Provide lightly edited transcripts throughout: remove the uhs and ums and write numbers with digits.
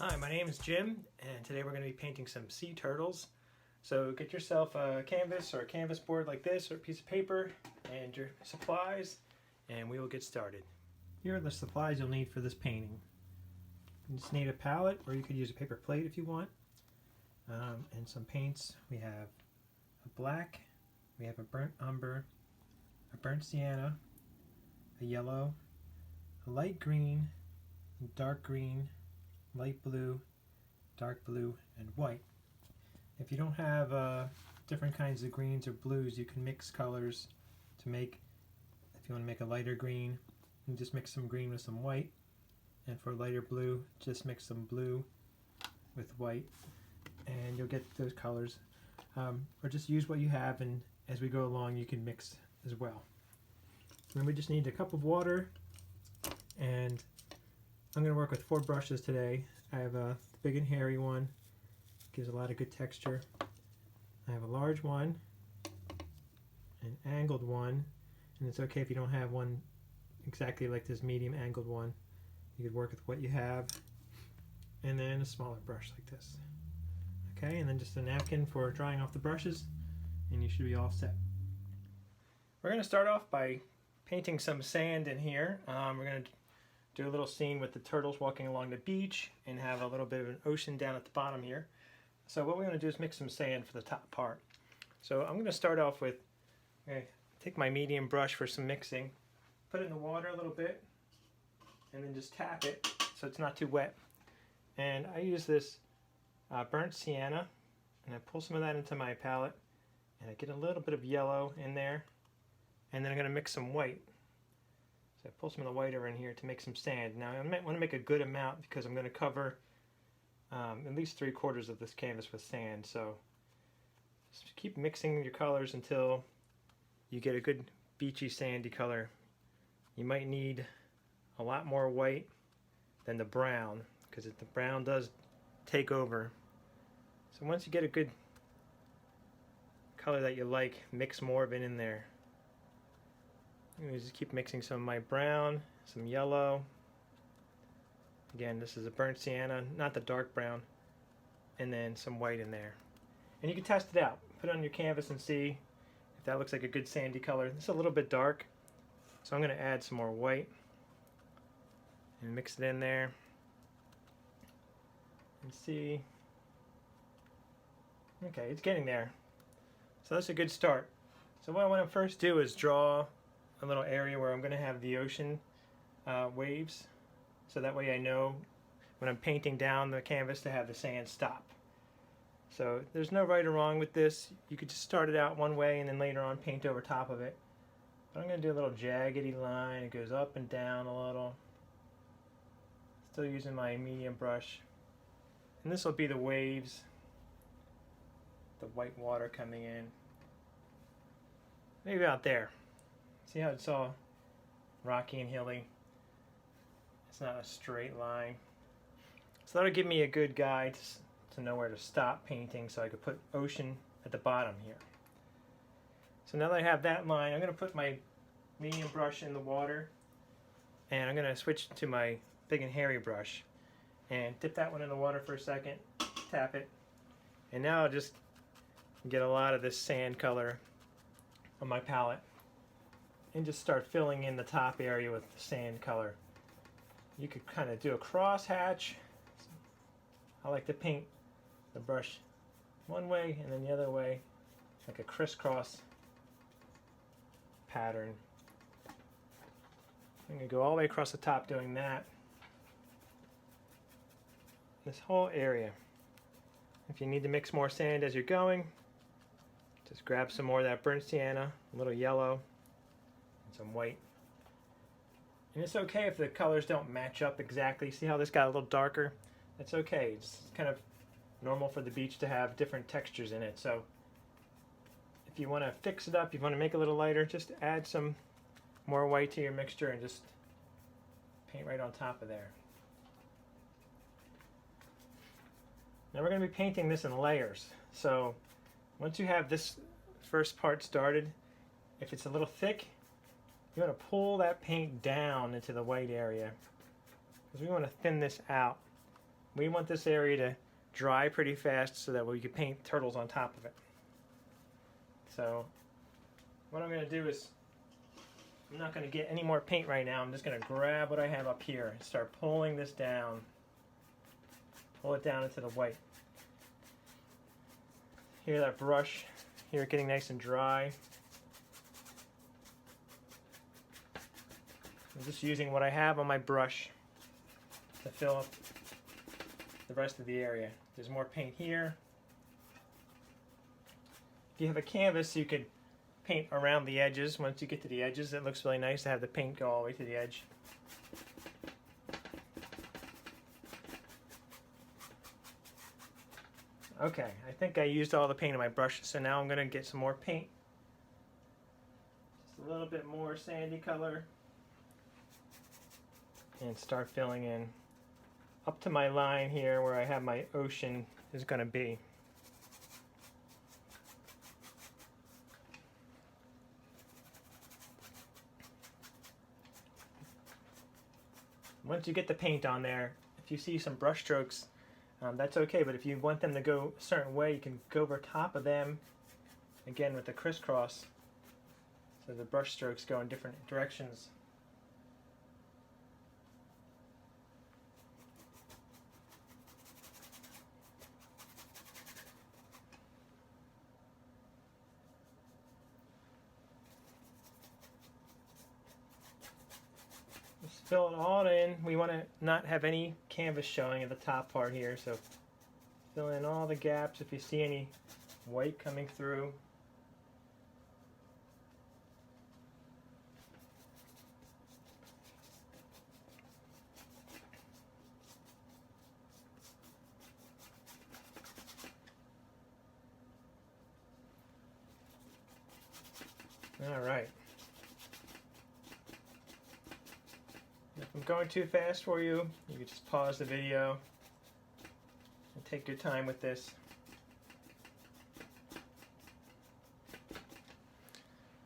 Hi, my name is Jim, and today we're going to be painting some sea turtles. So get yourself a canvas or a canvas board like this, or a piece of paper, and your supplies, and we will get started. Here are the supplies you'll need for this painting. You just need a palette, or you could use a paper plate if you want, and some paints. We have a black, we have a burnt umber, a burnt sienna, a yellow, a light green, dark green, light blue, dark blue, and white. If you don't have different kinds of greens or blues, you can mix colors to make, if you want to make a lighter green, you just mix some green with some white, and for lighter blue, just mix some blue with white, and you'll get those colors. Or just use what you have, and as we go along, you can mix as well. Then we just need a cup of water, and I'm going to work with 4 brushes today. I have a big and hairy one, gives a lot of good texture. I have a large one, an angled one, and it's okay if you don't have one exactly like this medium angled one. You could work with what you have, and then a smaller brush like this. Okay, and then just a napkin for drying off the brushes, and you should be all set. We're going to start off by painting some sand in here. We're going to do a little scene with the turtles walking along the beach and have a little bit of an ocean down at the bottom here. So what we're going to do is mix some sand for the top part. So I'm going to start off with, take my medium brush for some mixing, put it in the water a little bit, and then just tap it so it's not too wet. And I use this burnt sienna, and I pull some of that into my palette, and I get a little bit of yellow in there, and then I'm going to mix some white. So I pull some of the white over in here to make some sand. Now I want to make a good amount because I'm going to cover at least 3/4 of this canvas with sand. So just keep mixing your colors until you get a good beachy sandy color. You might need a lot more white than the brown because the brown does take over. So once you get a good color that you like, mix more of it in there. I'm going to just keep mixing some of my brown, some yellow. Again, this is a burnt sienna, not the dark brown, and then some white in there. And you can test it out. Put it on your canvas and see if that looks like a good sandy color. It's a little bit dark, so I'm going to add some more white and mix it in there and see. Okay, it's getting there. So that's a good start. So what I want to first do is draw a little area where I'm going to have the ocean waves, so that way I know when I'm painting down the canvas to have the sand stop. So there's no right or wrong with this. You could just start it out one way and then later on paint over top of it. But I'm going to do a little jaggedy line. It goes up and down a little. Still using my medium brush. And this will be the waves, the white water coming in. Maybe out there. See how it's all rocky and hilly? It's not a straight line. So that'll give me a good guide to know where to stop painting so I could put ocean at the bottom here. So now that I have that line, I'm going to put my medium brush in the water, and I'm going to switch to my big and hairy brush and dip that one in the water for a second, tap it, and now I'll just get a lot of this sand color on my palette and just start filling in the top area with the sand color. You could kind of do a cross hatch. I like to paint the brush one way and then the other way, like a crisscross pattern. I'm going to go all the way across the top doing that. This whole area. If you need to mix more sand as you're going, just grab some more of that burnt sienna, a little yellow, some white. And it's okay if the colors don't match up exactly. See how this got a little darker? That's okay. It's kind of normal for the beach to have different textures in it. So if you want to fix it up, you want to make it a little lighter, just add some more white to your mixture and just paint right on top of there. Now we're going to be painting this in layers. So once you have this first part started, if it's a little thick, you want to pull that paint down into the white area because we want to thin this out we want this area to dry pretty fast so that we can paint turtles on top of it. So what I'm going to do is, I'm not going to get any more paint right now. I'm just going to grab what I have up here and start pulling this down. Pull it down into the white. Hear that brush? Hear it getting nice and dry. I'm just using what I have on my brush to fill up the rest of the area. There's more paint here. If you have a canvas, you could paint around the edges. Once you get to the edges, it looks really nice to have the paint go all the way to the edge. Okay, I think I used all the paint on my brush, so now I'm going to get some more paint. Just a little bit more sandy color. And start filling in up to my line here where I have my ocean is going to be. Once you get the paint on there, if you see some brush strokes, that's okay, but if you want them to go a certain way, you can go over top of them, again with the crisscross, so the brush strokes go in different directions. Just fill it all in. We want to not have any canvas showing at the top part here, so fill in all the gaps. If you see any white coming through, all right. If I'm going too fast for you, you can just pause the video and take your time with this.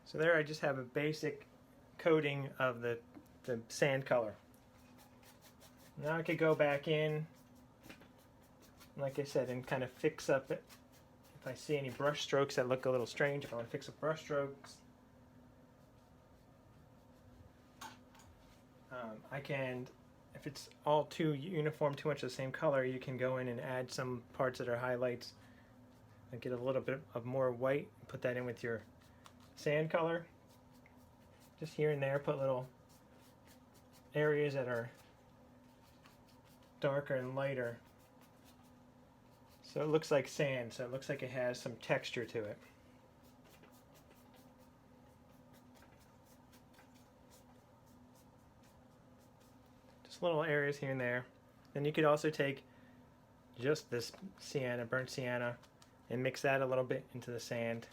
So there I just have a basic coating of the sand color. Now I could go back in, like I said, and kind of fix up it. If I see any brush strokes that look a little strange, if I want to fix up brush strokes, I can, if it's all too uniform, too much of the same color, you can go in and add some parts that are highlights and get a little bit of more white, put that in with your sand color. Just here and there, put little areas that are darker and lighter. So it looks like sand, so it looks like it has some texture to it. Little areas here and there. Then you could also take just this sienna, burnt sienna, and mix that a little bit into the sand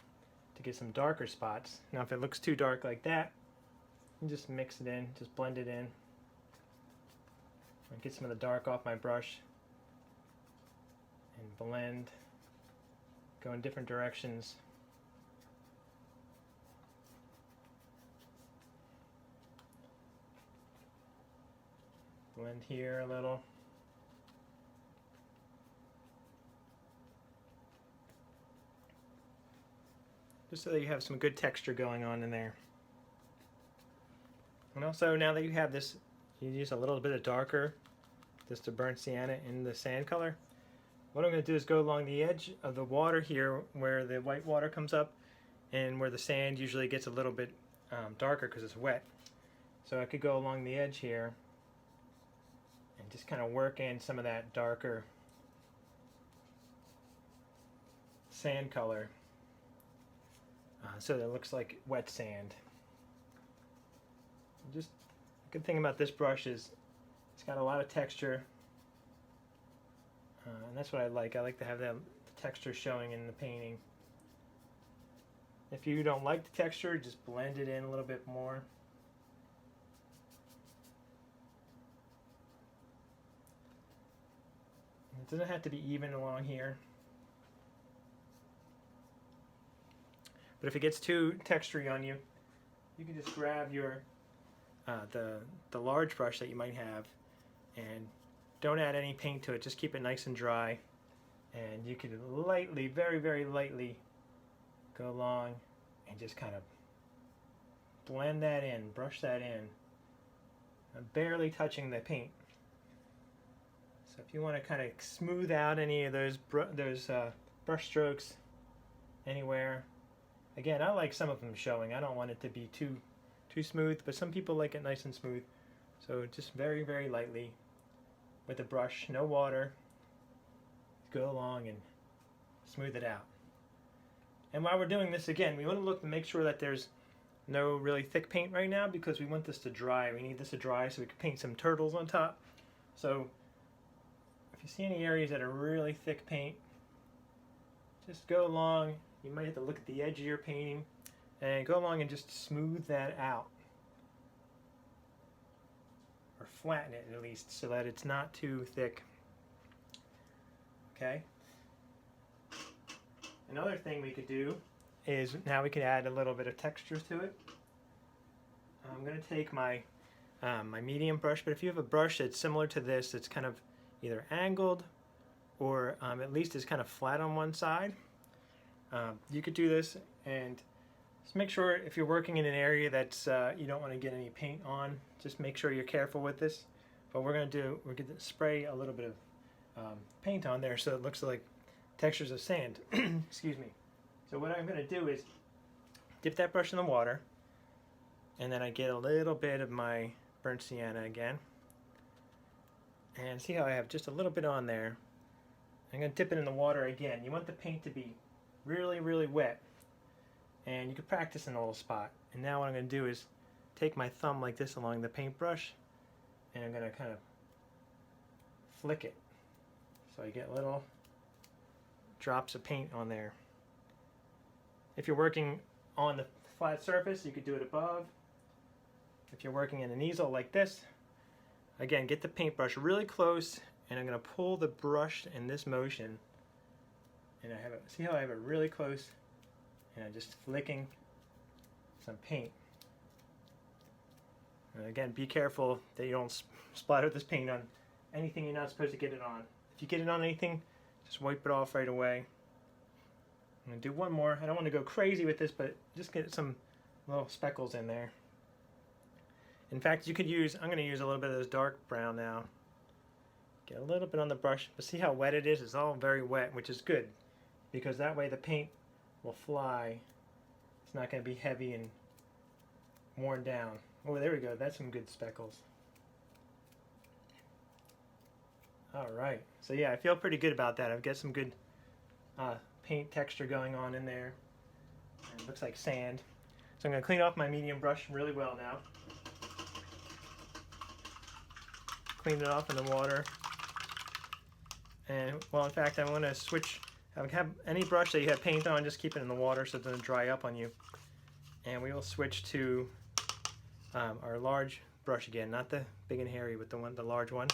to get some darker spots. Now if it looks too dark like that, you just mix it in, just blend it in. And get some of the dark off my brush and blend, go in different directions. Blend here a little. Just so that you have some good texture going on in there. And also, now that you have this, you use a little bit of darker, just to burnt sienna in the sand color. What I'm going to do is go along the edge of the water here where the white water comes up and where the sand usually gets a little bit darker because it's wet. So I could go along the edge here and just kind of work in some of that darker sand color so that it looks like wet sand. Just a good thing about this brush is it's got a lot of texture, and that's what I like. I like to have the texture showing in the painting. If you don't like the texture, just blend it in a little bit more. It doesn't have to be even along here. But if it gets too textury on you, you can just grab your the large brush that you might have and don't add any paint to it, just keep it nice and dry. And you can lightly, very, very lightly go along and just kind of blend that in, brush that in. I'm barely touching the paint. So if you want to kind of smooth out any of those brush strokes anywhere, again, I like some of them showing. I don't want it to be too smooth, but some people like it nice and smooth. So just very, very lightly with a brush, no water, go along and smooth it out. And while we're doing this, again, we want to look to make sure that there's no really thick paint right now, because we want this to dry. We need this to dry so we can paint some turtles on top. So if you see any areas that are really thick paint, just go along. You might have to look at the edge of your painting and go along and just smooth that out, or flatten it at least so that it's not too thick. Okay. Another thing we could do is now we can add a little bit of texture to it. I'm going to take my my medium brush, but if you have a brush that's similar to this, that's kind of either angled or at least is kind of flat on one side, you could do this. And just make sure, if you're working in an area that's you don't want to get any paint on, just make sure you're careful with this. But we're going to spray a little bit of paint on there so it looks like textures of sand. Excuse me. So what I'm going to do is dip that brush in the water, and then I get a little bit of my burnt sienna again, and see how I have just a little bit on there. I'm going to dip it in the water again. You want the paint to be really, really wet, and you can practice in a little spot. And now what I'm going to do is take my thumb like this along the paintbrush, and I'm going to kind of flick it so I get little drops of paint on there. If you're working on the flat surface, you could do it above. If you're working in an easel like this, again, get the paintbrush really close, and I'm going to pull the brush in this motion, and I have it, see how I have it really close, and I'm just flicking some paint. And again, be careful that you don't splatter this paint on anything you're not supposed to get it on. If you get it on anything, just wipe it off right away. I'm going to do one more. I don't want to go crazy with this, but just get some little speckles in there. In fact, you could use, I'm going to use a little bit of this dark brown now. Get a little bit on the brush, but see how wet it is? It's all very wet, which is good, because that way the paint will fly. It's not going to be heavy and worn down. Oh, there we go. That's some good speckles. Alright, so yeah, I feel pretty good about that. I've got some good paint texture going on in there. And it looks like sand. So I'm going to clean off my medium brush really well now. Clean it off in the water. And, well, in fact, I want to switch. Have any brush that you have paint on, just keep it in the water so it doesn't dry up on you. And we will switch to our large brush again, not the big and hairy, but the large one.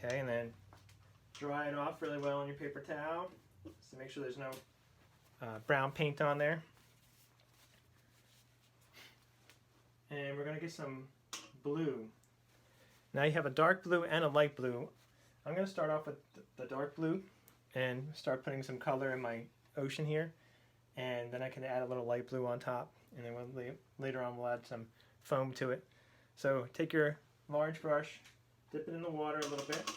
Okay, and then dry it off really well on your paper towel, so make sure there's no brown paint on there. And we're going to get some blue. Now you have a dark blue and a light blue. I'm going to start off with the dark blue and start putting some color in my ocean here, and then I can add a little light blue on top, and then later on we'll add some foam to it. So take your large brush, dip it in the water a little bit,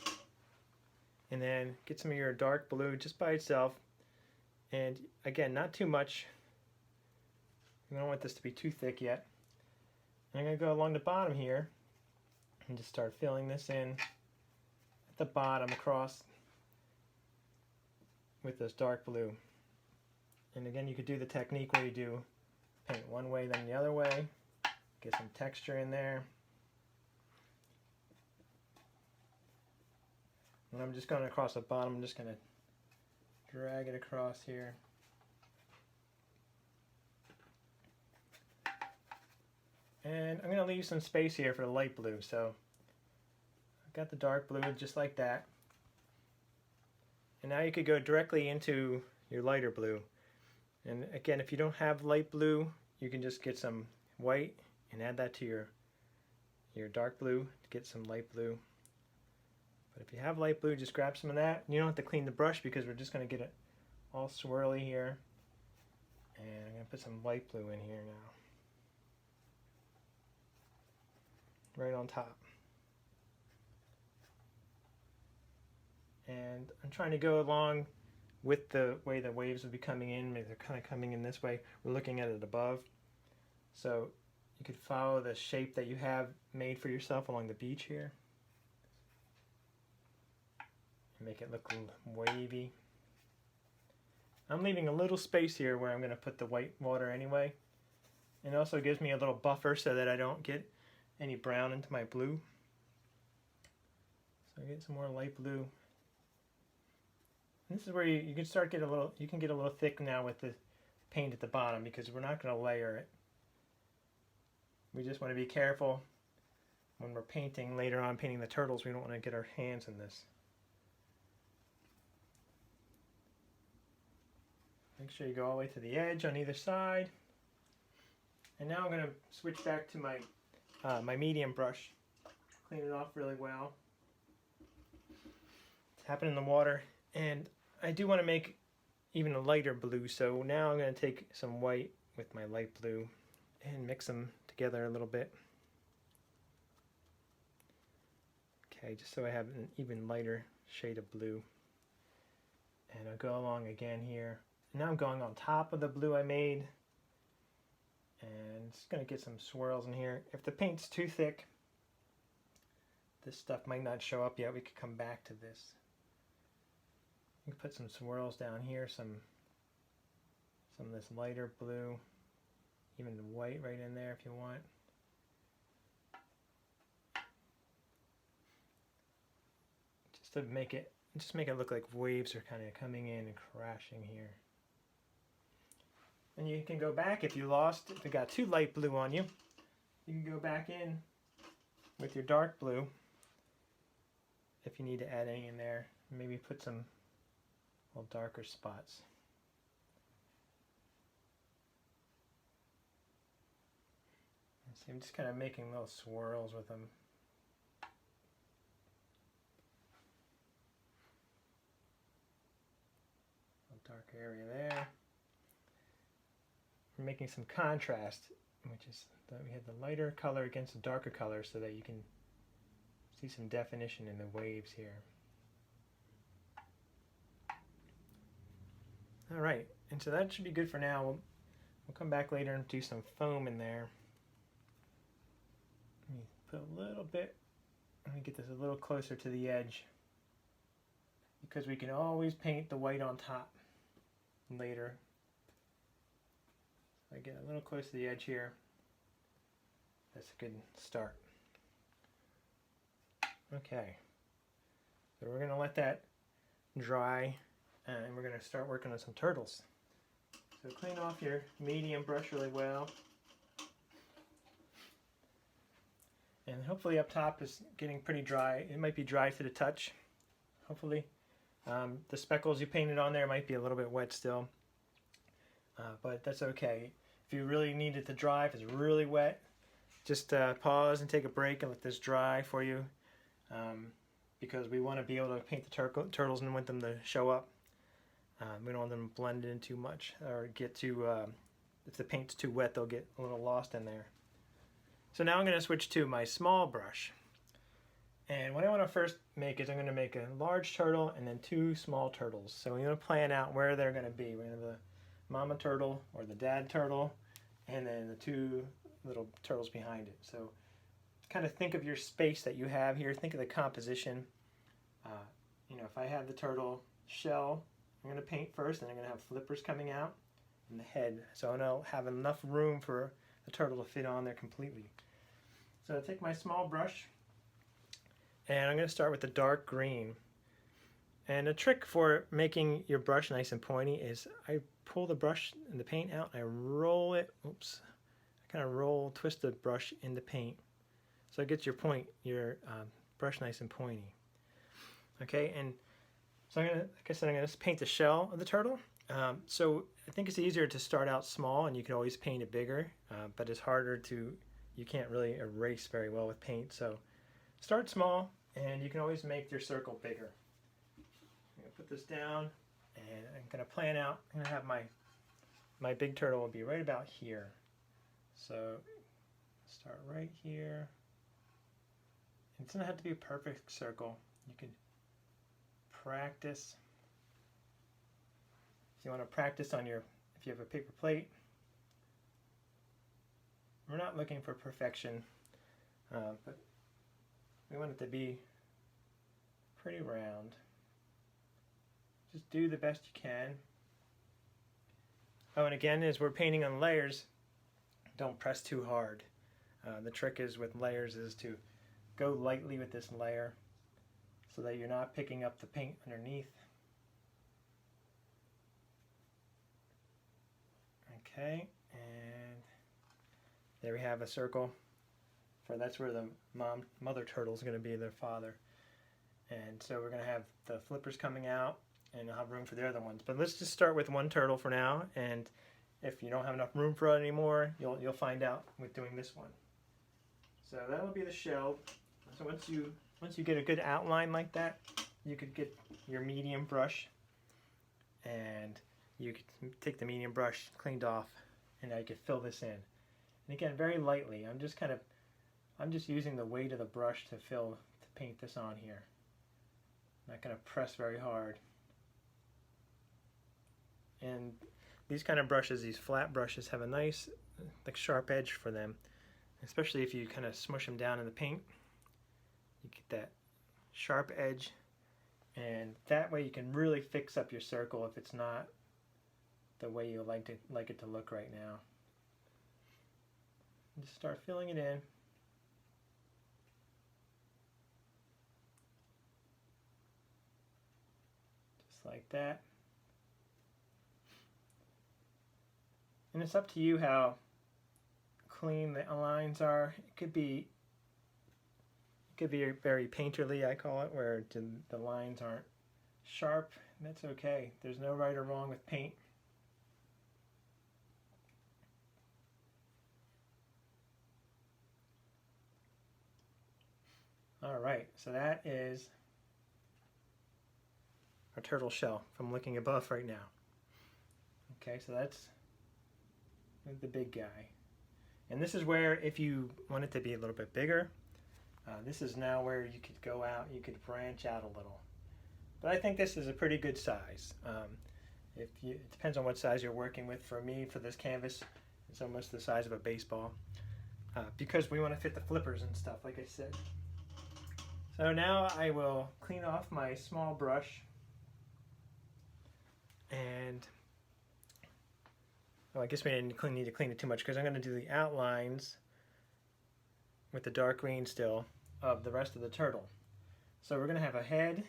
and then get some of your dark blue just by itself. And again, not too much. I don't want this to be too thick yet. I'm going to go along the bottom here and just start filling this in at the bottom across with this dark blue. And again, you could do the technique where you do paint one way then the other way, get some texture in there. And I'm just going across the bottom. I'm just going to drag it across here. And I'm going to leave some space here for the light blue. So I've got the dark blue just like that. And now you could go directly into your lighter blue. And again, if you don't have light blue, you can just get some white and add that to your your dark blue to get some light blue. But if you have light blue, just grab some of that. You don't have to clean the brush because we're just going to get it all swirly here. And I'm going to put some light blue in here now. Right on top. And I'm trying to go along with the way the waves will be coming in. Maybe they're kind of coming in this way. We're looking at it above. So you could follow the shape that you have made for yourself along the beach here. Make it look wavy. I'm leaving a little space here where I'm going to put the white water anyway. And it also gives me a little buffer so that I don't get any brown into my blue. So I get some more light blue. And this is where you can start get a little. You can get a little thick now with the paint at the bottom because we're not going to layer it. We just want to be careful when we're painting later on, painting the turtles. We don't want to get our hands in this. Make sure you go all the way to the edge on either side. And now I'm going to switch back to my my medium brush. Clean it off really well. Tap it in the water. And I do want to make even a lighter blue. So now I'm going to take some white with my light blue and mix them together a little bit. Okay, just so I have an even lighter shade of blue. And I'll go along again here. Now I'm going on top of the blue I made, and just going to get some swirls in here. If the paint's too thick, this stuff might not show up yet. We could come back to this. You can put some swirls down here, some of this lighter blue, even the white right in there if you want. Just to make it look like waves are kind of coming in and crashing here. And you can go back if you got too light blue on you. You can go back in with your dark blue if you need to add any in there. Maybe put some little darker spots. See, I'm just kind of making little swirls with them. A dark area there. We're making some contrast, which is that we have the lighter color against the darker color so that you can see some definition in the waves here. All right, and so that should be good for now. We'll come back later and do some foam in there. Let me put a little bit, let me get this a little closer to the edge because we can always paint the white on top later. I get a little close to the edge here. That's a good start. Okay, so we're going to let that dry and we're going to start working on some turtles. So clean off your medium brush really well. And hopefully up top is getting pretty dry. It might be dry to the touch, hopefully. The speckles you painted on there might be a little bit wet still. But that's okay. If you really need it to dry, if it's really wet, just pause and take a break and let this dry for you. Because we want to be able to paint the turtles and want them to show up. We don't want them to blend in too much or get too, if the paint's too wet, they'll get a little lost in there. So now I'm going to switch to my small brush. And what I want to first make is I'm going to make a large turtle and then two small turtles. So we're going to plan out where they're going to be. We're going to have the mama turtle or the dad turtle and then the two little turtles behind it. So kind of think of your space that you have here. Think of the composition. You know, if I have the turtle shell, I'm going to paint first and I'm going to have flippers coming out in the head. So I'm going to have enough room for the turtle to fit on there completely. So I take my small brush and I'm going to start with the dark green. And a trick for making your brush nice and pointy is I pull the brush and the paint out and I roll it, oops, I kind of twist the brush in the paint. So it gets your brush nice and pointy. Okay, and so like I said, I'm going to paint the shell of the turtle. So I think it's easier to start out small and you can always paint it bigger, but it's harder to, you can't really erase very well with paint. So start small, and you can always make your circle bigger. I'm going to put this down, and I'm going to plan out. I'm going to have my big turtle will be right about here. So start right here. It doesn't have to be a perfect circle. You can practice. If you want to practice on if you have a paper plate, we're not looking for perfection, but we want it to be pretty round. Just do the best you can. Oh, and again, as we're painting on layers, don't press too hard. The trick is with layers is to go lightly with this layer so that you're not picking up the paint underneath. Okay, and there we have a circle. That's where the mother turtle is going to be their father. And so we're going to have the flippers coming out, and you'll have room for the other ones. But let's just start with one turtle for now, and if you don't have enough room for it anymore, you'll find out with doing this one. So that'll be the shell. So once you get a good outline like that, you could get your medium brush, and you could take the medium brush cleaned off, and now you could fill this in. And again, very lightly. I'm just using the weight of the brush to paint this on here. I'm not going to press very hard. And these kind of brushes, these flat brushes, have a nice like sharp edge for them, especially if you kind of smush them down in the paint. You get that sharp edge, and that way you can really fix up your circle if it's not the way you like it to look right now. Just start filling it in. Just like that. And it's up to you how clean the lines are. It could be very painterly, I call it, where the lines aren't sharp. And that's okay. There's no right or wrong with paint. Alright, so that is our turtle shell from looking above right now. Okay, so that's the big guy. And this is where, if you want it to be a little bit bigger, this is now where you could go out, you could branch out a little. But I think this is a pretty good size. It depends on what size you're working with. For me, for this canvas, it's almost the size of a baseball. Because we want to fit the flippers and stuff, like I said. So now I will clean off my small brush, and well, I guess we didn't need to clean it too much because I'm going to do the outlines with the dark green still of the rest of the turtle. So we're going to have a head,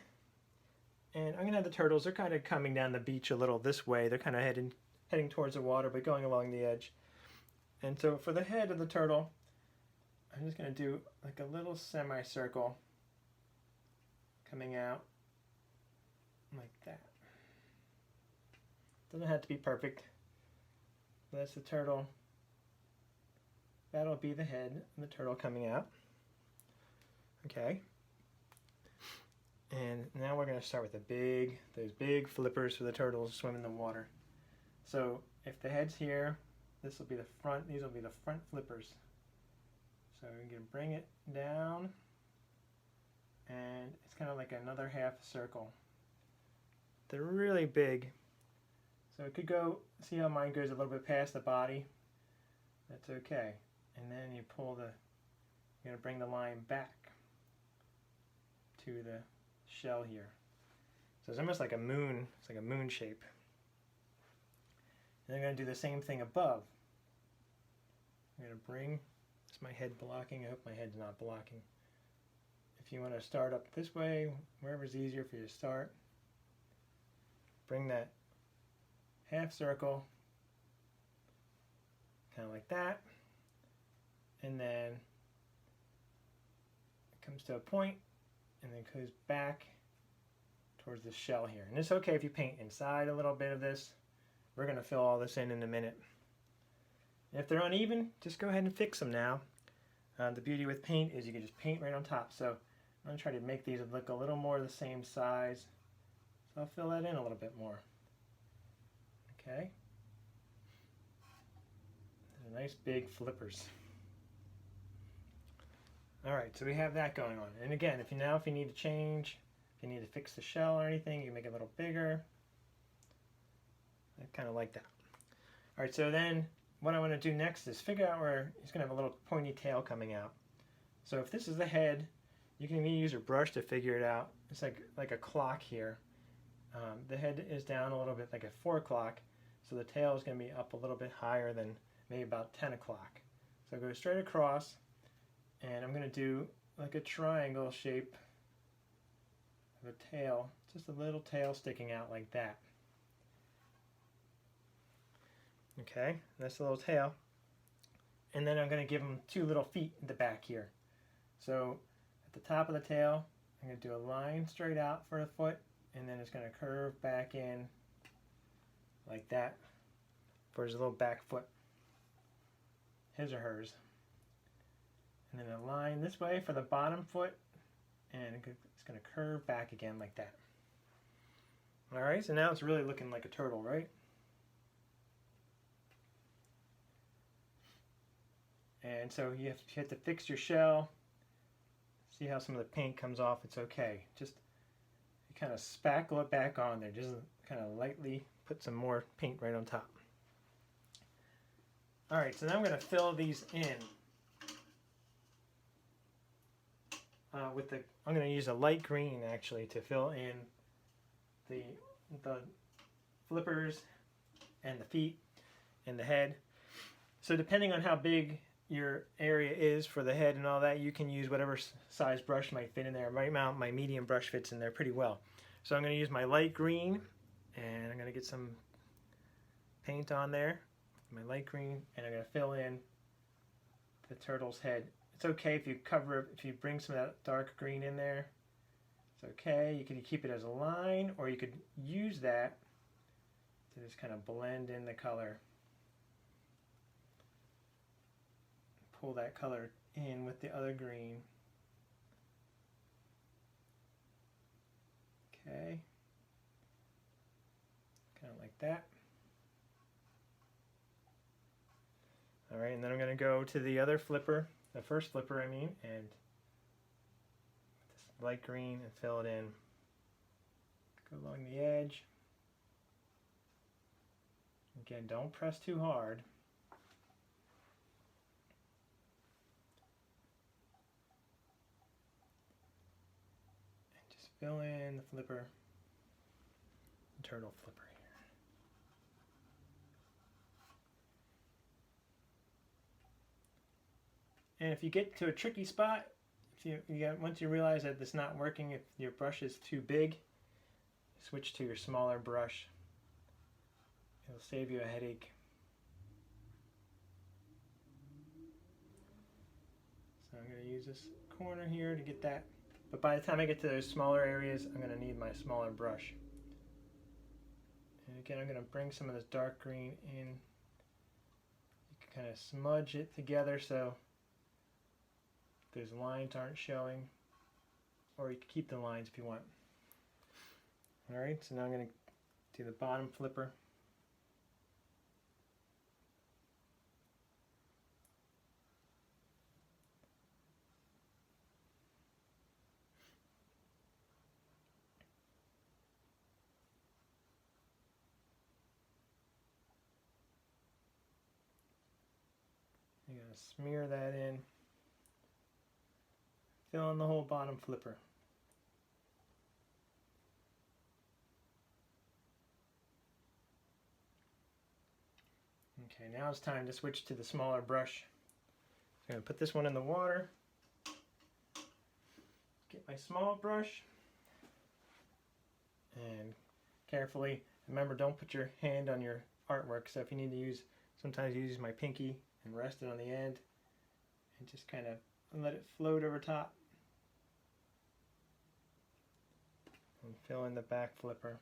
and I'm going to have the turtles. They're kind of coming down the beach a little this way. They're kind of heading towards the water, but going along the edge. And so for the head of the turtle, I'm just going to do like a little semicircle coming out like that. Doesn't have to be perfect. That's the turtle. That'll be the head and the turtle coming out. Okay. And now we're going to start with those big flippers for the turtles swim in the water. So if the head's here, this will be the front. These will be the front flippers. So we're going to bring it down, and it's kind of like another half circle. They're really big. So it could go, see how mine goes a little bit past the body? That's okay. And then you pull you're going to bring the line back to the shell here. So it's almost like a moon. It's like a moon shape. And I'm going to do the same thing above. I'm going to bring, is my head blocking? I hope my head's not blocking. If you want to start up this way, wherever's easier for you to start, bring that half circle, kind of like that, and then it comes to a point, and then goes back towards the shell here. And it's okay if you paint inside a little bit of this. We're going to fill all this in a minute. And if they're uneven, just go ahead and fix them now. The beauty with paint is you can just paint right on top. So I'm going to try to make these look a little more the same size. So I'll fill that in a little bit more. Okay. These are nice big flippers. Alright, so we have that going on. And again, if you need to change, if you need to fix the shell or anything, you can make it a little bigger. I kind of like that. Alright, so then what I want to do next is figure out where he's going to have a little pointy tail coming out. So if this is the head, you can even use your brush to figure it out. It's like a clock here. The head is down a little bit like a 4 o'clock, so the tail is going to be up a little bit higher than maybe about 10 o'clock. So go straight across, and I'm going to do like a triangle shape of a tail, just a little tail sticking out like that. Okay, that's a little tail. And then I'm going to give him 2 little feet in the back here. So at the top of the tail, I'm going to do a line straight out for a foot, and then it's going to curve back in like that for his little back foot, his or hers. And then a line this way for the bottom foot, and it's going to curve back again like that. Alright, so now it's really looking like a turtle, right? And so you have to fix your shell. See how some of the paint comes off. It's okay. Just you kind of spackle it back on there. Just kind of lightly put some more paint right on top. Alright, so now I'm going to fill these in. I'm going to use a light green actually to fill in the flippers and the feet and the head. So depending on how big your area is for the head and all that, you can use whatever size brush might fit in there. Right now my medium brush fits in there pretty well. So I'm going to use my light green, and I'm going to get some paint on there, my light green, and I'm going to fill in the turtle's head. It's okay if you if you bring some of that dark green in there. It's okay. You can keep it as a line, or you could use that to just kind of blend in the color. Pull that color in with the other green. Okay. Kind of like that. Alright, and then I'm going to go to the other flipper, the first flipper I mean, and this light green and fill it in. Go along the edge. Again, don't press too hard. Fill in the flipper, the turtle flipper here. And if you get to a tricky spot, once you realize that it's not working, if your brush is too big, switch to your smaller brush. It'll save you a headache. So I'm going to use this corner here to get that. But by the time I get to those smaller areas, I'm going to need my smaller brush. And again, I'm going to bring some of this dark green in. You can kind of smudge it together so those lines aren't showing. Or you can keep the lines if you want. Alright, so now I'm going to do the bottom flipper. You're going to smear that in. Fill in the whole bottom flipper. Okay, now it's time to switch to the smaller brush. I'm going to put this one in the water. Get my small brush. And carefully, remember, don't put your hand on your artwork. So if you need to use, sometimes use my pinky and rest it on the end and just kind of let it float over top and fill in the back flipper.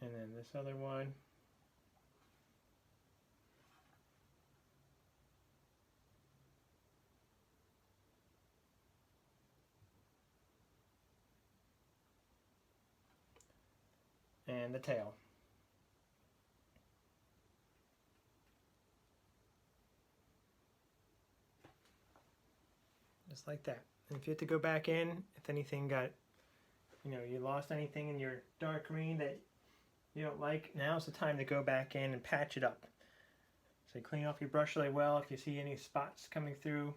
And then this other one. And the tail. Just like that. And if you have to go back in, if anything got, you lost anything in your dark green that you don't like, now's the time to go back in and patch it up. So clean off your brush really well. If you see any spots coming through,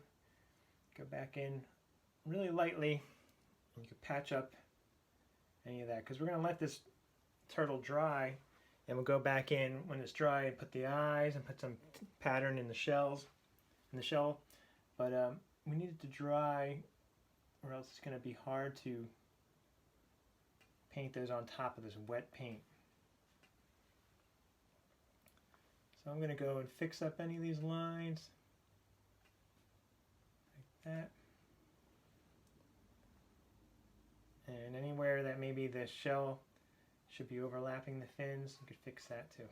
go back in really lightly and you can patch up any of that, because we're going to let this turtle dry, and we'll go back in when it's dry and put the eyes and put some pattern in the shell. But we need it to dry, or else it's going to be hard to paint those on top of this wet paint. So I'm going to go and fix up any of these lines like that. And anywhere that maybe the shell should be overlapping the fins, you could fix that too.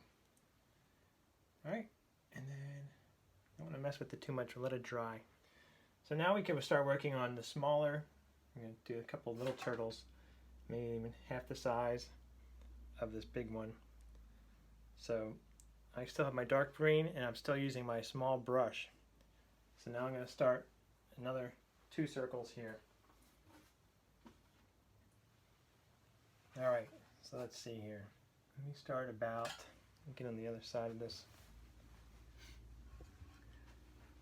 Alright, and then I don't want to mess with it too much, we'll let it dry. So now we can start working on the smaller. I'm going to do a couple of little turtles, maybe even half the size of this big one. So I still have my dark green and I'm still using my small brush. So now I'm going to start another 2 circles here. Alright, so let's see here. Let me start about, get on the other side of this.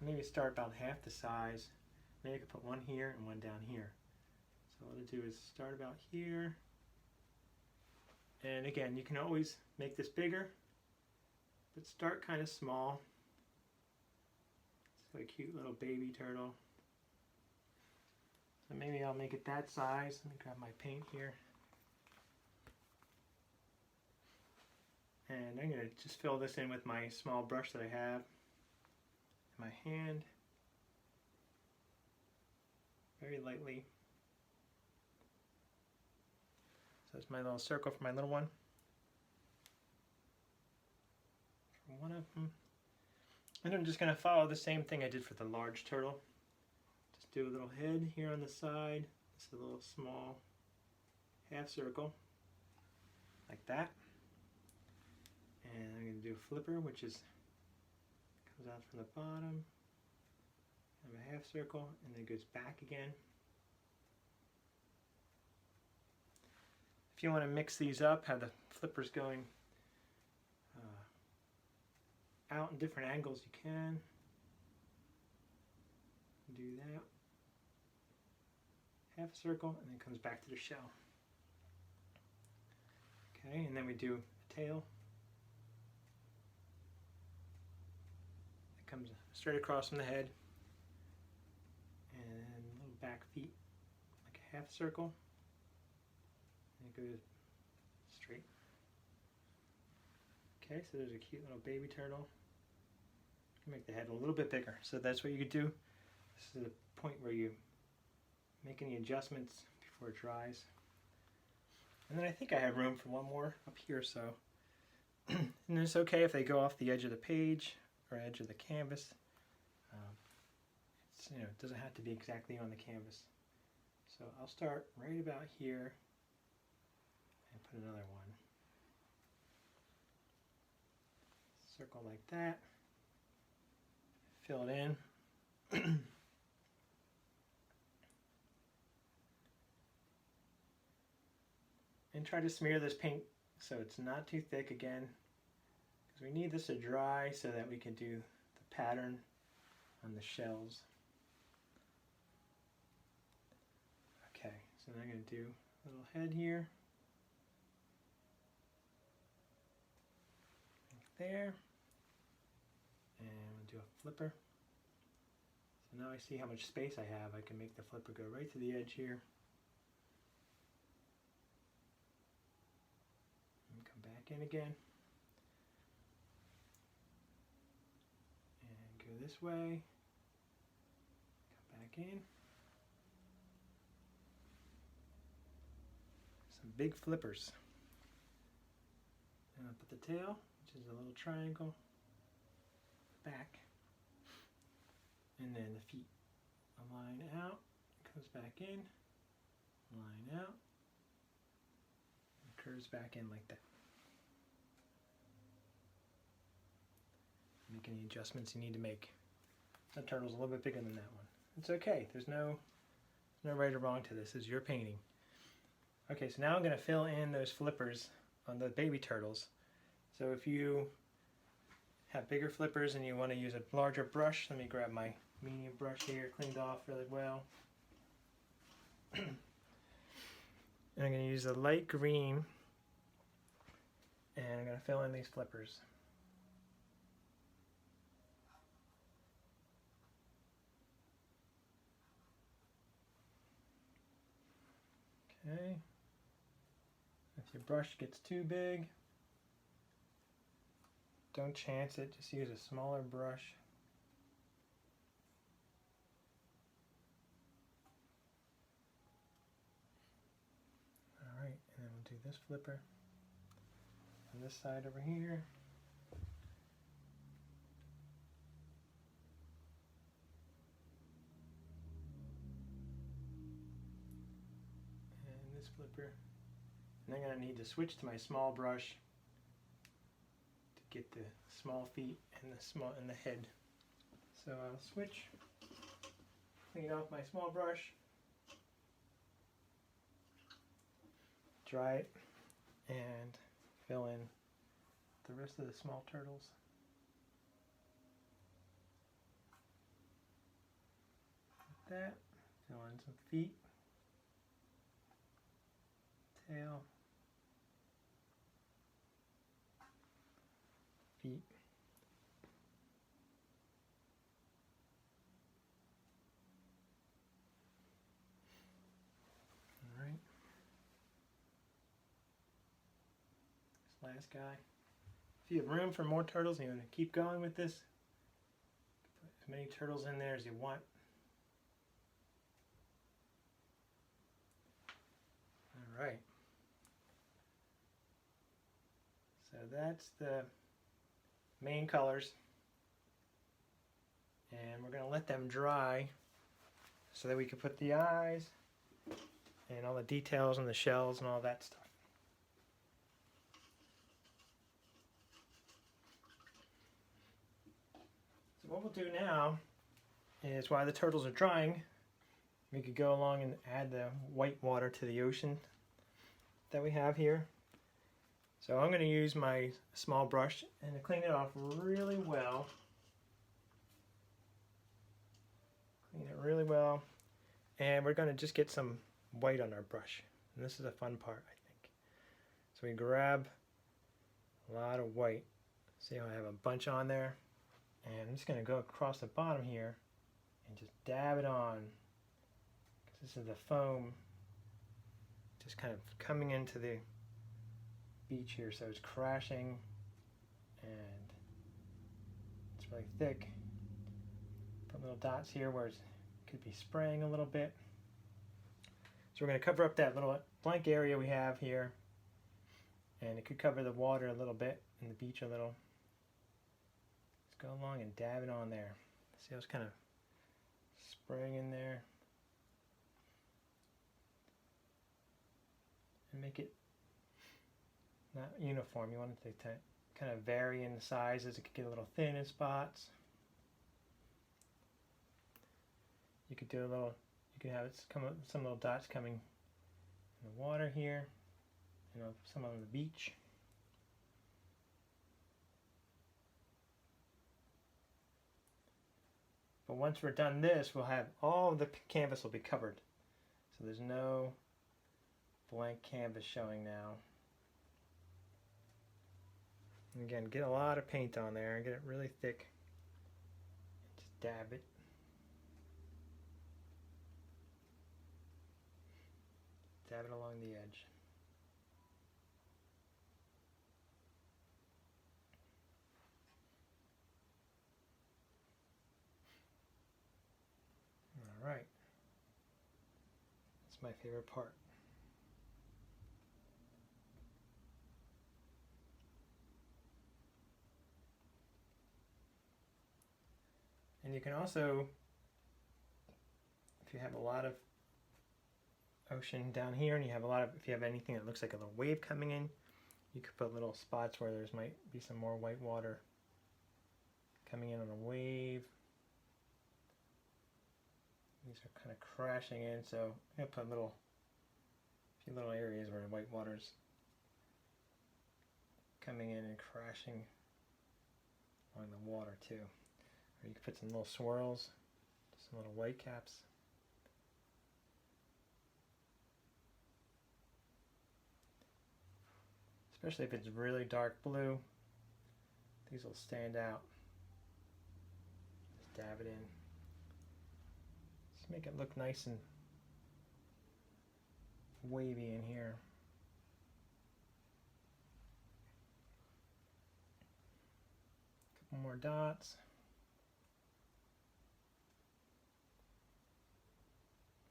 Maybe start about half the size. Maybe I could put one here and one down here. So what I'll do is start about here. And again, you can always make this bigger, but start kind of small. It's like a cute little baby turtle. So maybe I'll make it that size. Let me grab my paint here. And I'm going to just fill this in with my small brush that I have in my hand. Very lightly. So that's my little circle for my little one. For one of them. And I'm just going to follow the same thing I did for the large turtle. Just do a little head here on the side. Just a little small half circle. Like that. And I'm going to do a flipper, which is comes out from the bottom. Have a half circle, and then goes back again. If you want to mix these up, have the flippers going out in different angles, you can. Do that. Half a circle, and then comes back to the shell. Okay, and then we do a tail. Comes straight across from the head, and little back feet like a half circle, and it goes straight. Okay, so there's a cute little baby turtle. Make the head a little bit bigger. So that's what you could do. This is the point where you make any adjustments before it dries. And then I think I have room for one more up here, so and it's okay if they go off the edge of the page or edge of the canvas. It doesn't have to be exactly on the canvas. So I'll start right about here and put another one. Circle like that. Fill it in. And try to smear this paint so it's not too thick again, because we need this to dry so that we can do the pattern on the shells. Okay, so now I'm going to do a little head here. Right there. And we'll do a flipper. So now I see how much space I have. I can make the flipper go right to the edge here. And come back in again. And go this way. Come back in. Some big flippers. put the tail, which is a little triangle, back, and then the feet. A line out, comes back in, line out, and curves back in like that. Make any adjustments you need to make. That turtle's a little bit bigger than that one. It's okay. There's no right or wrong to this. This is your painting. Okay, so now I'm going to fill in those flippers on the baby turtles. So if you have bigger flippers and you want to use a larger brush, let me grab my medium brush here, cleaned off really well. And I'm going to use a light green, and I'm going to fill in these flippers. Okay. If your brush gets too big, don't chance it, just use a smaller brush. Alright, and then we'll do this flipper on this side over here. And this flipper. And I'm going to need to switch to my small brush to get the small feet and the head. So I'll switch, clean off my small brush, dry it, and fill in the rest of the small turtles. Like that. Fill in some feet, tail, feet. All right. This last guy. If you have room for more turtles and you want to keep going with this, put as many turtles in there as you want. All right. So that's the main colors, and we're going to let them dry so that we can put the eyes and all the details on the shells and all that stuff. So what we'll do now is, while the turtles are drying, we could go along and add the white water to the ocean that we have here. So I'm going to use my small brush and to clean it off really well. Clean it really well. And we're going to just get some white on our brush. And this is a fun part, I think. So we grab a lot of white. See how I have a bunch on there? And I'm just going to go across the bottom here and just dab it on. Because this is the foam just kind of coming into the beach here, so it's crashing and it's really thick. Put little dots here where it could be spraying a little bit. So we're going to cover up that little blank area we have here, and it could cover the water a little bit and the beach a little. Let's go along and dab it on there. See how it's kind of spraying in there, and make it not uniform. You want it to kind of vary in the sizes. It could get a little thin in spots. You could do a little, you could have it come up, some little dots coming in the water here, some on the beach. But once we're done this, we'll have all of the canvas will be covered. So there's no blank canvas showing now. And again, get a lot of paint on there and get it really thick. Just dab it. Dab it along the edge. All right. That's my favorite part. you can also, if you have a lot of ocean down here and you have a lot of, if you have anything that looks like a little wave coming in, you could put little spots where there's might be some more white water coming in on a wave. These are kind of crashing in, so I'm going to put a few little areas where the white water's coming in and crashing along the water too. Or you can put some little swirls, some little white caps. Especially if it's really dark blue, these will stand out. Just dab it in. Just make it look nice and wavy in here. A couple more dots.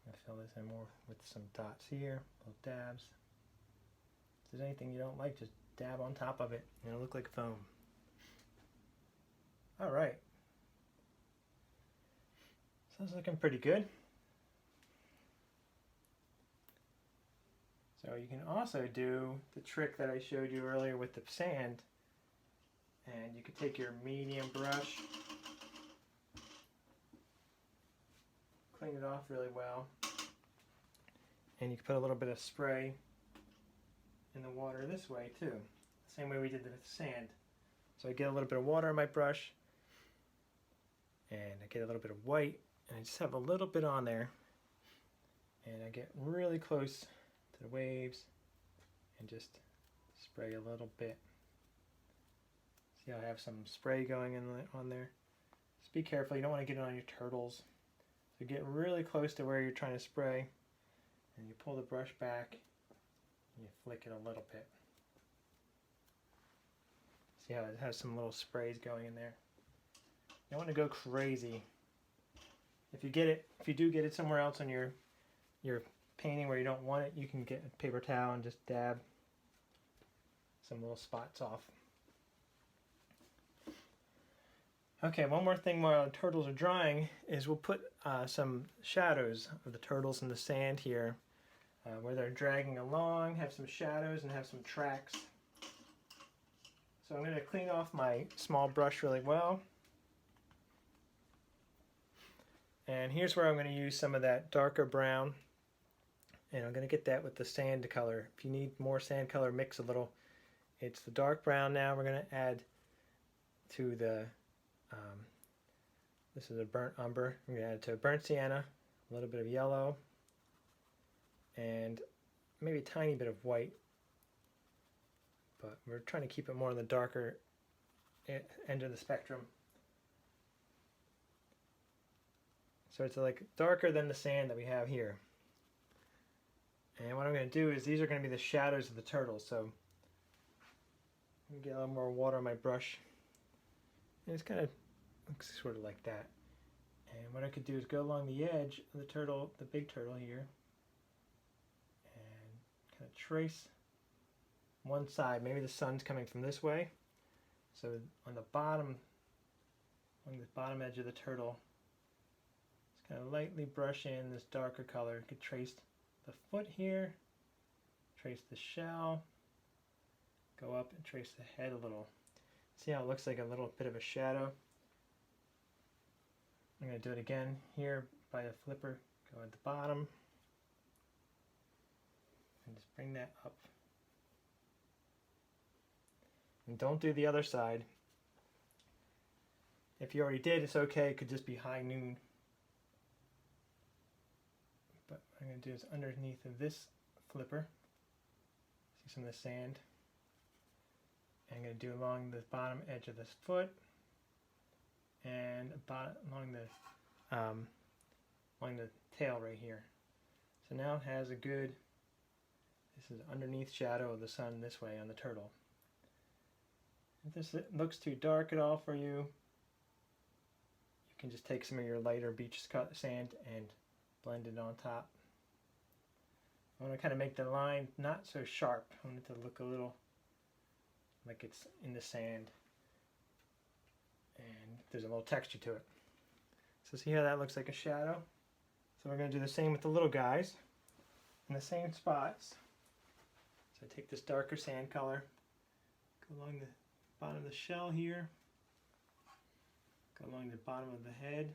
I'm going to fill this in more with some dots here, little dabs. If there's anything you don't like, just dab on top of it and it'll look like foam. Alright. So it's looking pretty good. So you can also do the trick that I showed you earlier with the sand, and you could take your medium brush, clean it off really well, and you can put a little bit of spray in the water this way too, same way we did with the sand. So I get a little bit of water on my brush, and I get a little bit of white, and I just have a little bit on there, and I get really close to the waves and just spray a little bit. See how I have some spray going in on there? Just be careful, you don't want to get it on your turtles. So get really close to where you're trying to spray, and you pull the brush back and you flick it a little bit. See how it has some little sprays going in there? You don't want to go crazy. If you do get it somewhere else on your painting where you don't want it, you can get a paper towel and just dab some little spots off. Okay, one more thing while the turtles are drying is we'll put some shadows of the turtles in the sand here where they're dragging along, have some shadows and have some tracks. So I'm going to clean off my small brush really well. And here's where I'm going to use some of that darker brown, and I'm going to get that with the sand color. If you need more sand color, mix a little. It's the dark brown now. We're going to add to the, this is a burnt umber. We're going to add it to a burnt sienna, a little bit of yellow, and maybe a tiny bit of white. But we're trying to keep it more on the darker end of the spectrum. So it's like darker than the sand that we have here. And what I'm going to do is these are going to be the shadows of the turtles. So I'm going to get a little more water on my brush. And it's kind of looks sort of like that. And what I could do is go along the edge of the turtle, the big turtle here, and kind of trace one side. Maybe the sun's coming from this way. So on the bottom, on the bottom edge of the turtle, kind of lightly brush in this darker color. You could trace the foot here, trace the shell, go up and trace the head a little. See how it looks like a little bit of a shadow? I'm going to do it again here by the flipper. Go at the bottom and just bring that up. And don't do the other side. If you already did, it's okay. It could just be high noon. But what I'm going to do is underneath of this flipper, see some of the sand. I'm going to do along the bottom edge of this foot and along the tail right here. So now it has a good, this is underneath shadow of the sun this way on the turtle. If this looks too dark at all for you, you can just take some of your lighter beach sand and blend it on top. I want to kind of make the line not so sharp. I want it to look a little like it's in the sand and there's a little texture to it. So see how that looks like a shadow? So we're going to do the same with the little guys in the same spots. So I take this darker sand color, go along the bottom of the shell here, go along the bottom of the head,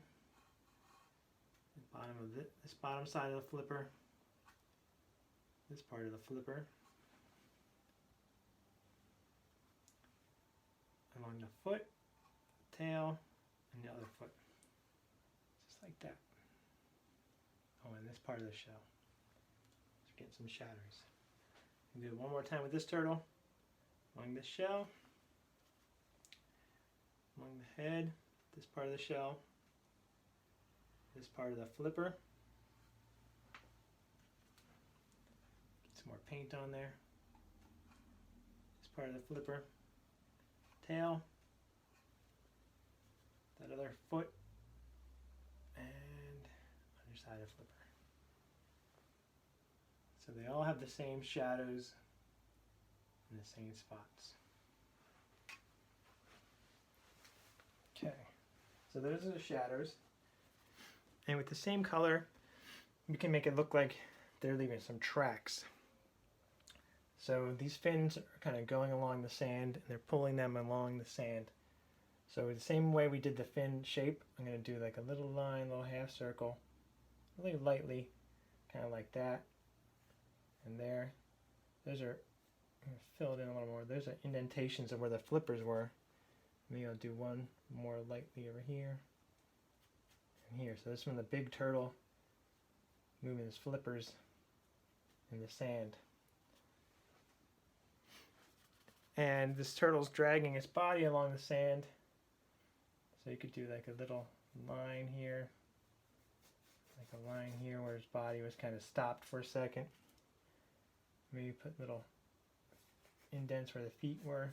the bottom of this bottom side of the flipper, this part of the flipper, along the foot, tail, and the other foot. Just like that. Oh, and this part of the shell. So get some shadows. Do it one more time with this turtle. Along the shell, along the head, this part of the shell, this part of the flipper. Get some more paint on there. This part of the flipper, tail, that other foot, and underside of the flipper. So they all have the same shadows in the same spots. Okay, so those are the shadows. And with the same color, we can make it look like they're leaving some tracks. So these fins are kind of going along the sand, and they're pulling them along the sand. So the same way we did the fin shape, I'm going to do like a little line, little half circle, really lightly, kind of like that. And there, those are filled in a little more. Those are indentations of where the flippers were. Maybe I'll do one more lightly over here and here. So this one, the big turtle moving his flippers in the sand. And this turtle's dragging its body along the sand. So you could do like a little line here, like a line here where his body was kind of stopped for a second. Maybe put little indents where the feet were.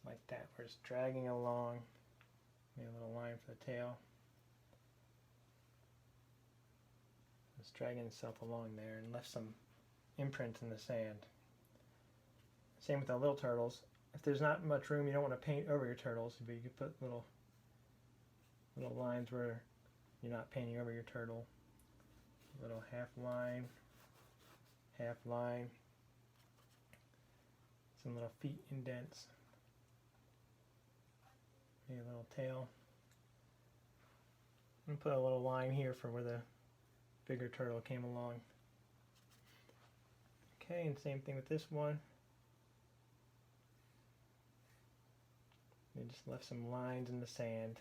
Like that, where it's dragging along. Maybe a little line for the tail. It's dragging itself along there and left some imprint in the sand. Same with the little turtles. If there's not much room, you don't want to paint over your turtles, but you could put little lines where you're not painting over your turtle. Little half line, some little feet indents, maybe a little tail. And put a little line here for where the bigger turtle came along. Okay, and same thing with this one. They just left some lines in the sand.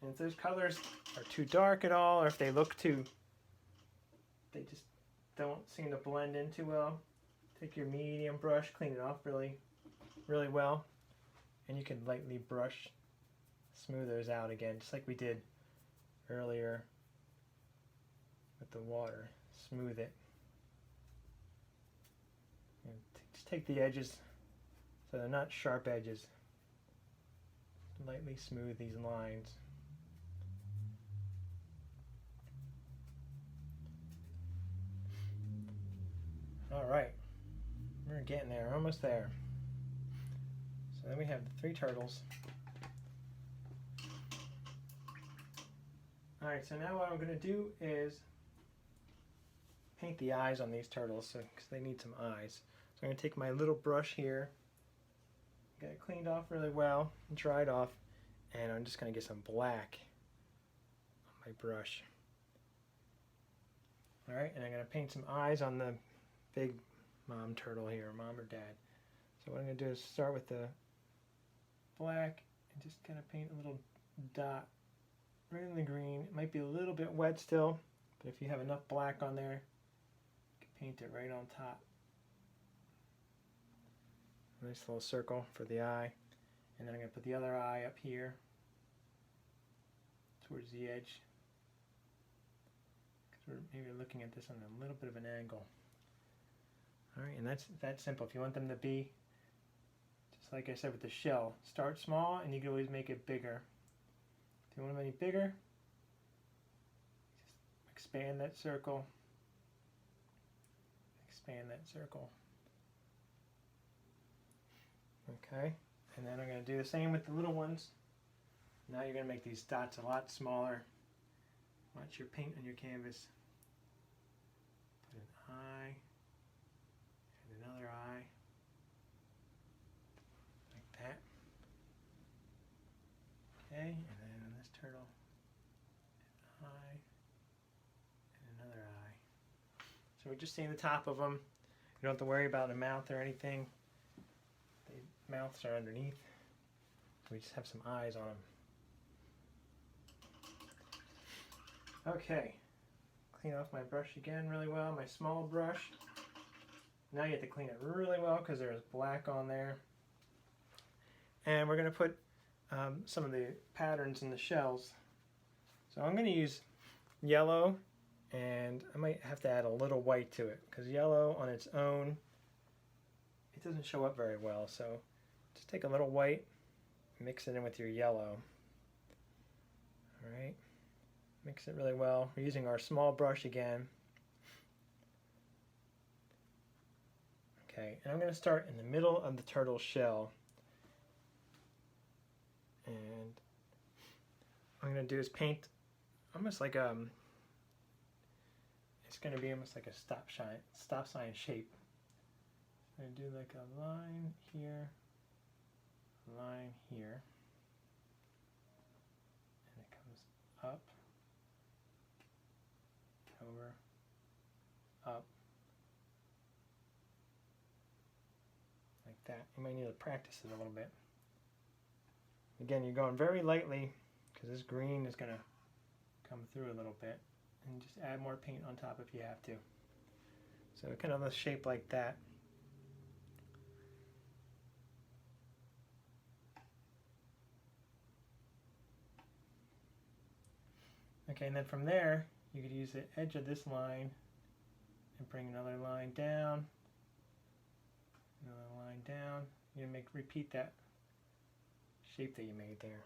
And if those colors are too dark at all, or if they look too, they just don't seem to blend in too well, take your medium brush, clean it off really well, and you can lightly brush, smooth those out again, just like we did earlier with the water. Smooth it. And just take the edges so they're not sharp edges. Lightly smooth these lines. Alright, we're getting there, almost there. So then we have the 3 turtles. Alright, so now what I'm going to do is paint the eyes on these turtles because they need some eyes. So I'm going to take my little brush here, get it cleaned off really well, and dried off, and I'm just going to get some black on my brush. Alright, and I'm going to paint some eyes on the big mom turtle here, mom or dad. So what I'm going to do is start with the black and just kind of paint a little dot right in the green. It might be a little bit wet still, but if you have enough black on there, you can paint it right on top. Nice little circle for the eye. And then I'm going to put the other eye up here towards the edge, because we're maybe looking at this on a little bit of an angle. Alright, and that's simple. If you want them to be, just like I said with the shell, start small and you can always make it bigger. If you want them any bigger, just expand that circle, expand that circle. Okay, and then I'm going to do the same with the little ones. Now you're going to make these dots a lot smaller. Watch your paint on your canvas. Put an eye and another eye, like that. Okay, and then on this turtle, an eye and another eye. So we're just seeing the top of them. You don't have to worry about a mouth or anything. The mouths are underneath. We just have some eyes on them. Okay, clean off my brush again really well, my small brush. Now you have to clean it really well because there's black on there. And we're going to put some of the patterns in the shells. So I'm going to use yellow, and I might have to add a little white to it because yellow on its own, it doesn't show up very well. So just take a little white, mix it in with your yellow. All right. Mix it really well. We're using our small brush again. Okay, and I'm going to start in the middle of the turtle shell. And what I'm going to do is paint almost like it's going to be almost like a stop sign shape. I'm going to do like a line here, line here, and it comes up, over, up, like that. You might need to practice it a little bit. Again, you're going very lightly because this green is going to come through a little bit, and just add more paint on top if you have to. So kind of a shape like that. Okay, and then from there, you could use the edge of this line and bring another line down, another line down. You're going to repeat that shape that you made there.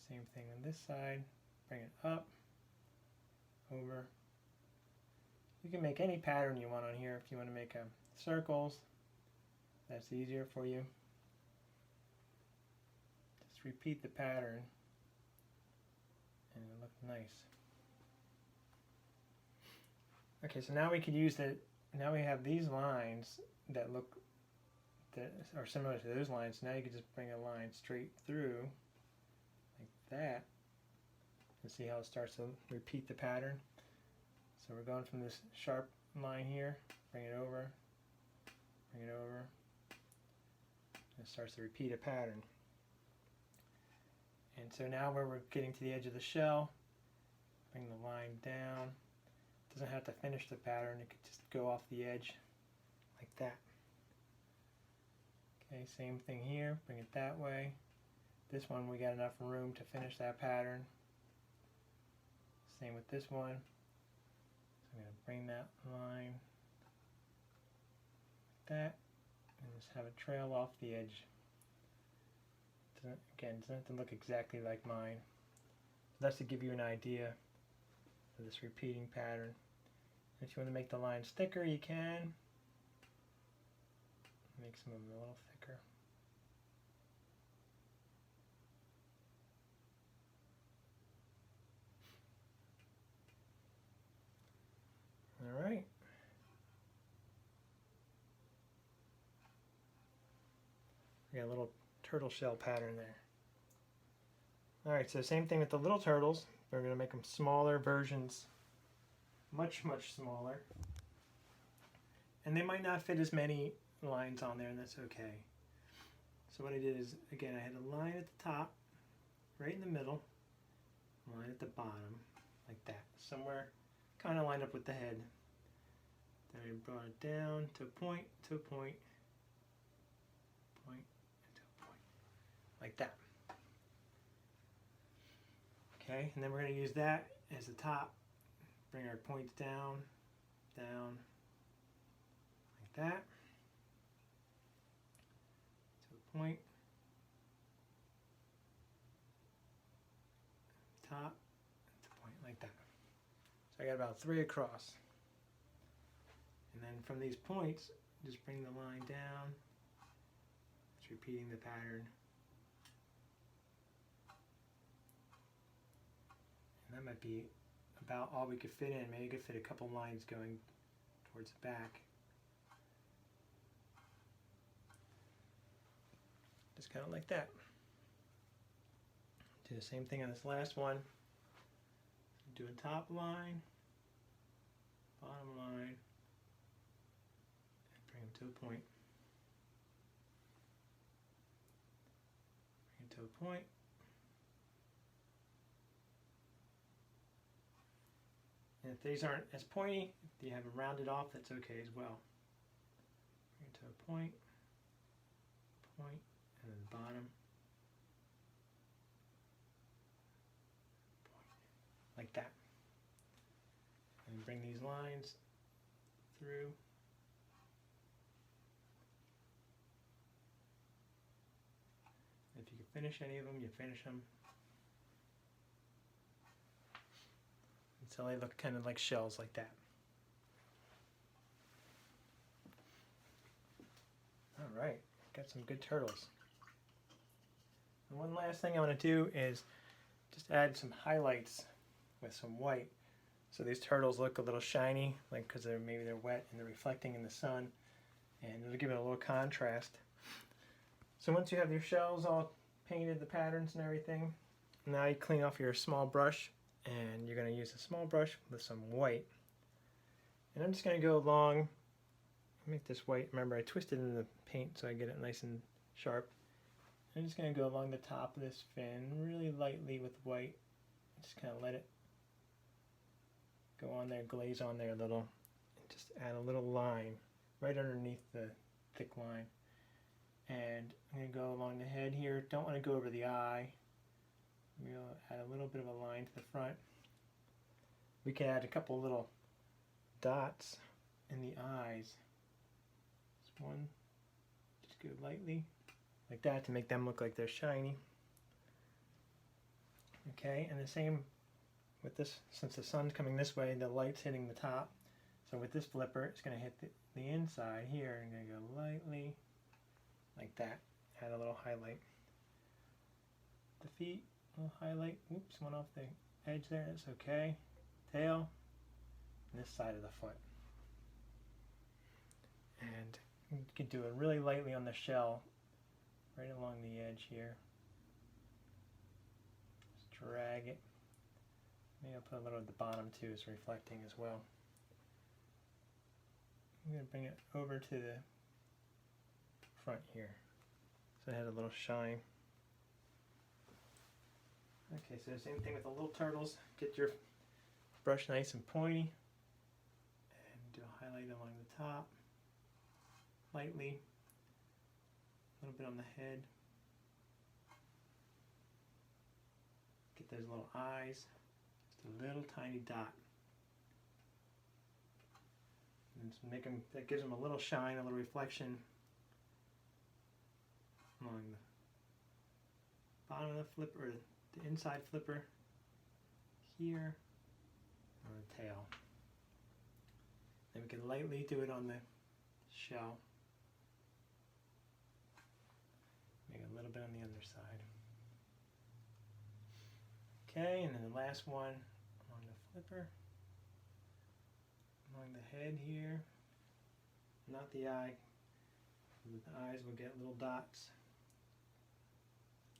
Same thing on this side. Bring it up, over. You can make any pattern you want on here. If you want to make circles, that's easier for you. Just repeat the pattern and it'll look nice. Okay, so now we could use that. Now we have these lines that are similar to those lines. Now you can just bring a line straight through like that and see how it starts to repeat the pattern. So we're going from this sharp line here, bring it over, and it starts to repeat a pattern. And so now where we're getting to the edge of the shell, bring the line down. It doesn't have to finish the pattern, it could just go off the edge like that. Okay, same thing here, bring it that way. This one we got enough room to finish that pattern. Same with this one. So I'm going to bring that line like that and just have it trail off the edge. Again, it doesn't have to look exactly like mine. That's to give you an idea of this repeating pattern. If you want to make the lines thicker, you can. Make some of them a little thicker. All right. We got a little turtle shell pattern there. All right, so same thing with the little turtles. We're going to make them smaller versions, much smaller. And they might not fit as many lines on there, and that's okay. So what I did is, again, I had a line at the top, right in the middle, a line at the bottom, like that, somewhere kind of lined up with the head. Then I brought it down to a point, to a point, point, to a point, like that. Okay, and then we're going to use that as the top. Bring our points down, down, like that, to a point, top, to a point, like that. So I got about 3 across. And then from these points, just bring the line down, Just repeating the pattern. And that might be about all we could fit in. Maybe you could fit a couple lines going towards the back. Just kind of like that. Do the same thing on this last one. Do a top line, bottom line, and bring them to a point. Bring it to a point. And if these aren't as pointy, if you have them rounded off, that's okay as well. Bring it to a point, point, and then the bottom. Like that. And bring these lines through. If you can finish any of them, you finish them. Until they look kind of like shells like that. Alright, got some good turtles. And one last thing I want to do is just add some highlights with some white, so these turtles look a little shiny, like because maybe they're wet and they're reflecting in the sun, and it'll give it a little contrast. So once you have your shells all painted, the patterns and everything, now you clean off your small brush, and you're going to use a small brush with some white. And I'm just going to go along, make this white. Remember, I twisted in the paint so I get it nice and sharp. I'm just going to go along the top of this fin really lightly with white. Just kind of let it go on there, glaze on there a little, and just add a little line right underneath the thick line. And I'm going to go along the head here. Don't want to go over the eye. We'll add a little bit of a line to the front. We can add a couple little dots in the eyes. Just one, just go lightly like that to make them look like they're shiny. Okay, and the same with this, since the sun's coming this way, the light's hitting the top. So with this flipper, it's going to hit the inside here, and going to go lightly like that. Add a little highlight. The feet, a little highlight. Oops, one off the edge there. That's okay. Tail, and this side of the foot. And you can do it really lightly on the shell, right along the edge here. Just drag it. Maybe I'll put a little at the bottom too, it's reflecting as well. I'm going to bring it over to the front here, so it had a little shine. Okay, so same thing with the little turtles. Get your brush nice and pointy, and do a highlight along the top, lightly, a little bit on the head. Get those little eyes. A little tiny dot, and make them, that gives them a little shine, a little reflection along the bottom of the flipper, or the inside flipper here, on the tail. Then we can lightly do it on the shell, make a little bit on the underside. Okay, and then the last one along the flipper, along the head here, not the eye. The eyes will get little dots,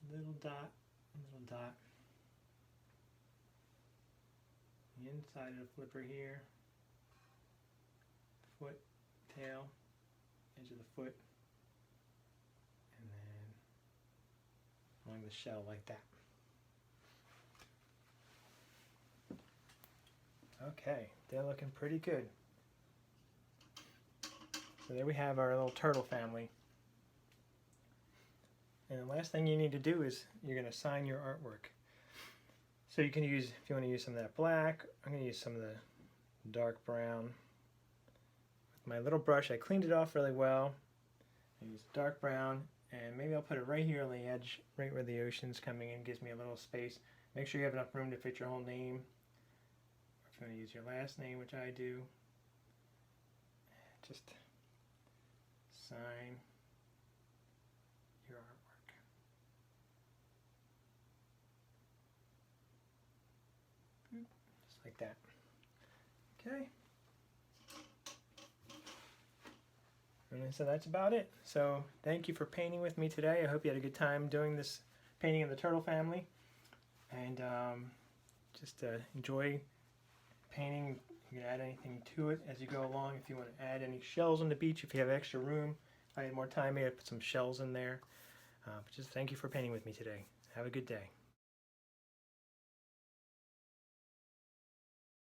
little dot, little dot. The inside of the flipper here, foot, tail, edge of the foot, and then along the shell like that. Okay, they're looking pretty good. So there we have our little turtle family. And the last thing you need to do is you're going to sign your artwork. So you can use, if you want to use some of that black, I'm going to use some of the dark brown. With my little brush, I cleaned it off really well. I used dark brown, and maybe I'll put it right here on the edge, right where the ocean's coming in, gives me a little space. Make sure you have enough room to fit your whole name. If you want to use your last name, which I do, just sign like that. Okay. And so that's about it. So thank you for painting with me today. I hope you had a good time doing this painting of the turtle family. And just enjoy painting. You can add anything to it as you go along. If you want to add any shells on the beach, if you have extra room, if I had more time, maybe I'd put some shells in there. But just thank you for painting with me today. Have a good day.